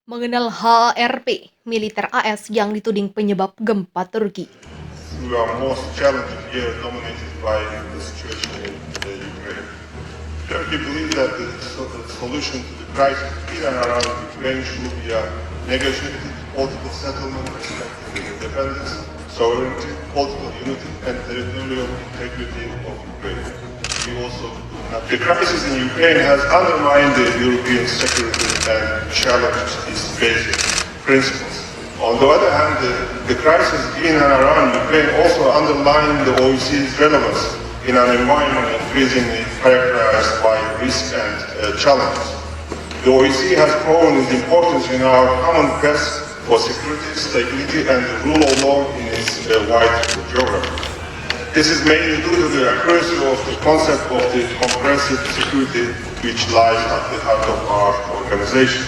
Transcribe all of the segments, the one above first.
Mengenal HRP, militer AS yang dituding penyebab gempa Turki. Through our most challenging year dominated by the situation in Ukraine. Turkey believes that the solution to the crisis in and around Ukraine should be a negotiated political settlement respecting the independence, sovereignty, political unity and territorial integrity of Ukraine. The crisis in Ukraine has undermined the European security and challenged its basic principles. On the other hand, the crisis in and around Ukraine also underlined the OEC's relevance in an environment increasingly characterized by risk and challenges. The OEC has proven its importance in our common quest for security, stability and the rule of law in its wide geography. This is mainly due to the accuracy of the concept of the comprehensive security which lies at the heart of our organization.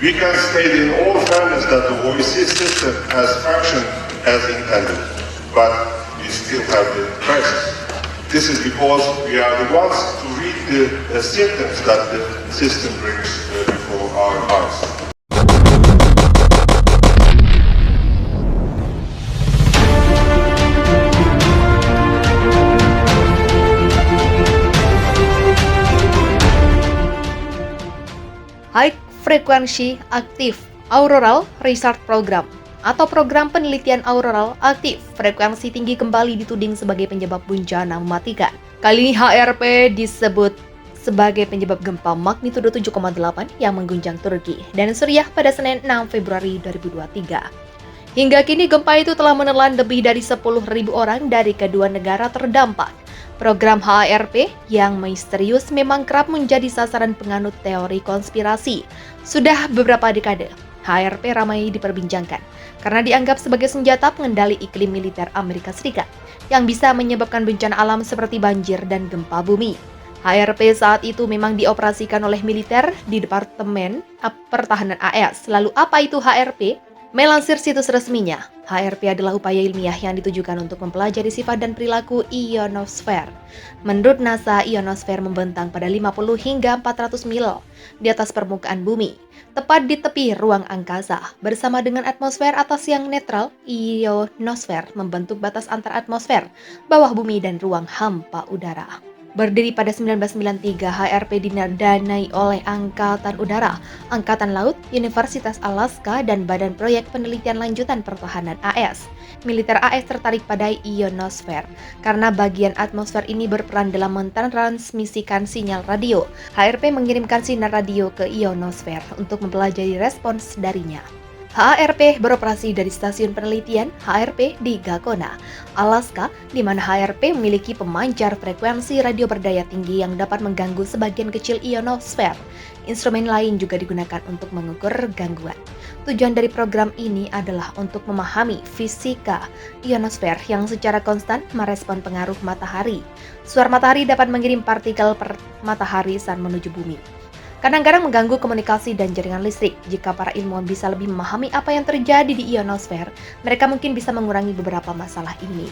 We can state in all fairness that the OEC system has functioned as intended, but we still have the crisis. This is because we are the ones to read the symptoms that the system brings before our eyes. High Frequency Active Auroral Research Program atau program penelitian auroral aktif frekuensi tinggi kembali dituding sebagai penyebab bencana mematikan. Kali ini HRP disebut sebagai penyebab gempa magnitudo 7,8 yang mengguncang Turki dan Suriah pada Senin 6 Februari 2023. Hingga kini gempa itu telah menelan lebih dari 10.000 orang dari kedua negara terdampak. Program HRP yang misterius memang kerap menjadi sasaran penganut teori konspirasi. Sudah beberapa dekade, HRP ramai diperbincangkan karena dianggap sebagai senjata pengendali iklim militer Amerika Serikat yang bisa menyebabkan bencana alam seperti banjir dan gempa bumi. HRP saat itu memang dioperasikan oleh militer di Departemen Pertahanan AS. Lalu apa itu HRP? Melansir situs resminya, HRP adalah upaya ilmiah yang ditujukan untuk mempelajari sifat dan perilaku ionosfer. Menurut NASA, ionosfer membentang pada 50 hingga 400 mil di atas permukaan bumi, tepat di tepi ruang angkasa. Bersama dengan atmosfer atas yang netral, ionosfer membentuk batas antar atmosfer, bawah bumi dan ruang hampa udara. Berdiri pada 1993, HRP didanai oleh Angkatan Udara, Angkatan Laut, Universitas Alaska, dan Badan Proyek Penelitian Lanjutan Pertahanan AS. Militer AS tertarik pada ionosfer karena bagian atmosfer ini berperan dalam mentransmisikan sinyal radio. HRP mengirimkan sinar radio ke ionosfer untuk mempelajari respons darinya. HRP beroperasi dari stasiun penelitian HRP di Gakona, Alaska, di mana HRP memiliki pemancar frekuensi radio berdaya tinggi yang dapat mengganggu sebagian kecil ionosfer. Instrumen lain juga digunakan untuk mengukur gangguan. Tujuan dari program ini adalah untuk memahami fisika ionosfer yang secara konstan merespon pengaruh matahari. Suar matahari dapat mengirim partikel per matahari saat menuju bumi. Kadang-kadang mengganggu komunikasi dan jaringan listrik. Jika para ilmuwan bisa lebih memahami apa yang terjadi di ionosfer, mereka mungkin bisa mengurangi beberapa masalah ini.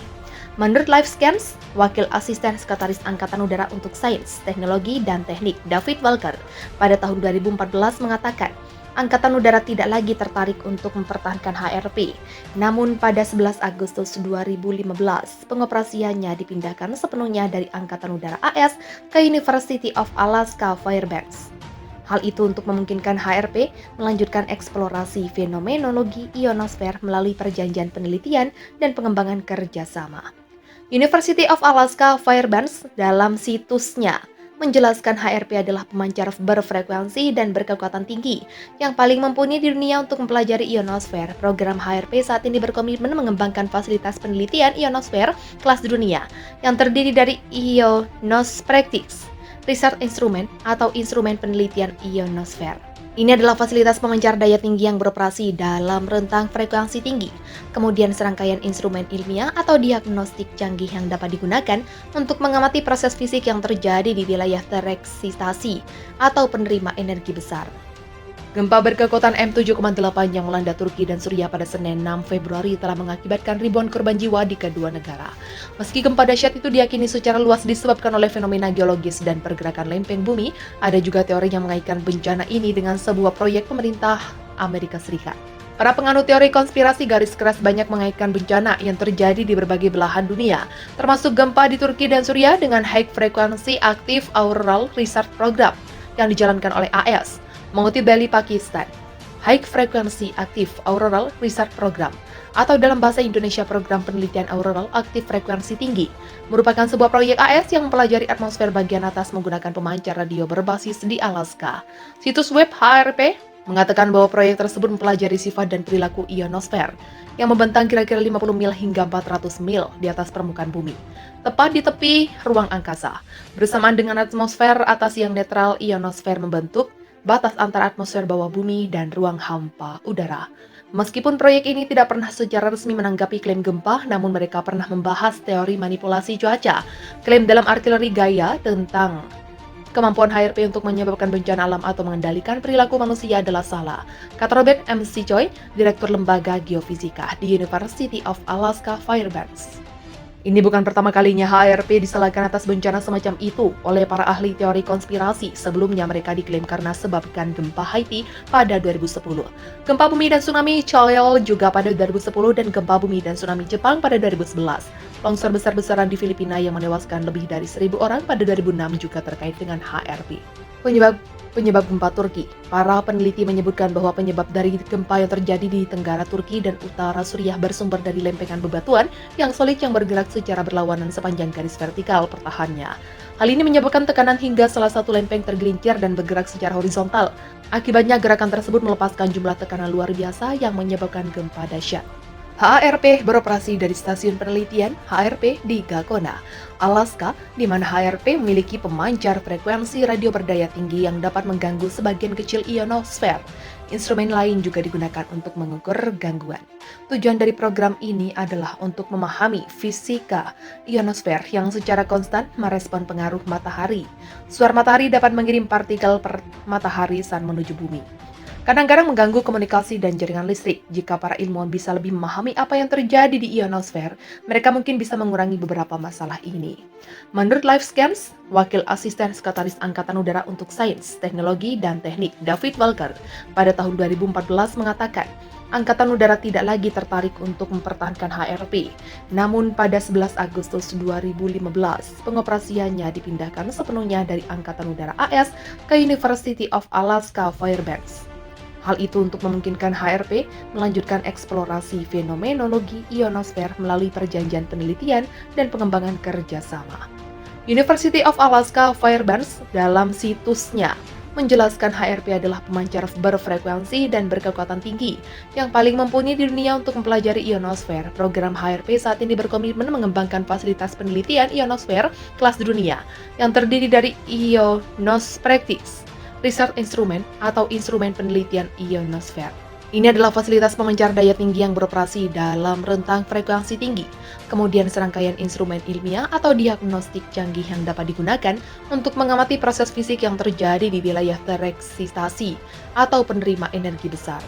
Menurut LifeScans, Wakil Asisten Sekretaris Angkatan Udara untuk Sains, Teknologi, dan Teknik David Walker pada tahun 2014 mengatakan, Angkatan Udara tidak lagi tertarik untuk mempertahankan HRP. Namun pada 11 Agustus 2015, pengoperasiannya dipindahkan sepenuhnya dari Angkatan Udara AS ke University of Alaska Fairbanks. Hal itu untuk memungkinkan HRP melanjutkan eksplorasi fenomenologi ionosfer melalui perjanjian penelitian dan pengembangan kerjasama. University of Alaska Fairbanks dalam situsnya menjelaskan HRP adalah pemancar berfrekuensi dan berkekuatan tinggi yang paling mumpuni di dunia untuk mempelajari ionosfer. Program HRP saat ini berkomitmen mengembangkan fasilitas penelitian ionosfer kelas dunia yang terdiri dari Ionospherics Research Instrument atau instrumen penelitian ionosfer. Ini adalah fasilitas pemancar daya tinggi yang beroperasi dalam rentang frekuensi tinggi, kemudian serangkaian instrumen ilmiah atau diagnostik canggih yang dapat digunakan untuk mengamati proses fisik yang terjadi di wilayah tereksitasi atau penerima energi besar. Gempa berkekuatan M7,8 yang melanda Turki dan Suriah pada Senin 6 Februari telah mengakibatkan ribuan korban jiwa di kedua negara. Meski gempa dahsyat itu diyakini secara luas disebabkan oleh fenomena geologis dan pergerakan lempeng bumi, ada juga teori yang mengaitkan bencana ini dengan sebuah proyek pemerintah Amerika Serikat. Para penganut teori konspirasi garis keras banyak mengaitkan bencana yang terjadi di berbagai belahan dunia, termasuk gempa di Turki dan Suriah dengan High Frequency Active Auroral Research Program yang dijalankan oleh AS. Mengutip dari Pakistan, High Frequency Active Auroral Research Program atau dalam bahasa Indonesia Program Penelitian Auroral Aktif Frekuensi Tinggi merupakan sebuah proyek AS yang mempelajari atmosfer bagian atas menggunakan pemancar radio berbasis di Alaska. Situs web HRP mengatakan bahwa proyek tersebut mempelajari sifat dan perilaku ionosfer yang membentang kira-kira 50 mil hingga 400 mil di atas permukaan bumi, tepat di tepi ruang angkasa. Bersamaan dengan atmosfer atas yang netral, ionosfer membentuk batas antara atmosfer bawah bumi dan ruang hampa udara. Meskipun proyek ini tidak pernah secara resmi menanggapi klaim gempa, namun mereka pernah membahas teori manipulasi cuaca. Klaim dalam artileri gaya tentang kemampuan HRP untuk menyebabkan bencana alam atau mengendalikan perilaku manusia adalah salah, kata Robert M.C. Choi, Direktur Lembaga Geofisika di University of Alaska Fairbanks. Ini bukan pertama kalinya HRP disalahkan atas bencana semacam itu oleh para ahli teori konspirasi. Sebelumnya mereka diklaim karena sebabkan gempa Haiti pada 2010. Gempa bumi dan tsunami Choel juga pada 2010 dan gempa bumi dan tsunami Jepang pada 2011. Longsor besar-besaran di Filipina yang menewaskan lebih dari 1.000 orang pada 2006 juga terkait dengan HRP. Penyebab gempa Turki. Para peneliti menyebutkan bahwa penyebab dari gempa yang terjadi di tenggara Turki dan utara Suriah bersumber dari lempengan bebatuan yang solid yang bergerak secara berlawanan sepanjang garis vertikal pertahannya. Hal ini menyebabkan tekanan hingga salah satu lempeng tergelincir dan bergerak secara horizontal. Akibatnya gerakan tersebut melepaskan jumlah tekanan luar biasa yang menyebabkan gempa dahsyat. HRP beroperasi dari stasiun penelitian HRP di Gakona, Alaska, di mana HRP memiliki pemancar frekuensi radio berdaya tinggi yang dapat mengganggu sebagian kecil ionosfer. Instrumen lain juga digunakan untuk mengukur gangguan. Tujuan dari program ini adalah untuk memahami fisika ionosfer yang secara konstan merespon pengaruh matahari. Suara matahari dapat mengirim partikel per matahari saat menuju bumi. Kadang-kadang mengganggu komunikasi dan jaringan listrik. Jika para ilmuwan bisa lebih memahami apa yang terjadi di ionosfer, mereka mungkin bisa mengurangi beberapa masalah ini. Menurut LifeScans, Wakil Asisten Sekretaris Angkatan Udara untuk Sains, Teknologi, dan Teknik David Walker pada tahun 2014 mengatakan, Angkatan Udara tidak lagi tertarik untuk mempertahankan HRP. Namun pada 11 Agustus 2015, pengoperasiannya dipindahkan sepenuhnya dari Angkatan Udara AS ke University of Alaska Fairbanks. Hal itu untuk memungkinkan HRP melanjutkan eksplorasi fenomenologi ionosfer melalui perjanjian penelitian dan pengembangan kerjasama. University of Alaska Fairbanks dalam situsnya menjelaskan HRP adalah pemancar berfrekuensi dan berkekuatan tinggi yang paling mumpuni di dunia untuk mempelajari ionosfer. Program HRP saat ini berkomitmen mengembangkan fasilitas penelitian ionosfer kelas dunia yang terdiri dari Ionos Practice Research Instrument atau instrumen penelitian ionosfer. Ini adalah fasilitas pemancar daya tinggi yang beroperasi dalam rentang frekuensi tinggi. Kemudian serangkaian instrumen ilmiah atau diagnostik canggih yang dapat digunakan untuk mengamati proses fisik yang terjadi di wilayah tereksitasi atau penerima energi besar.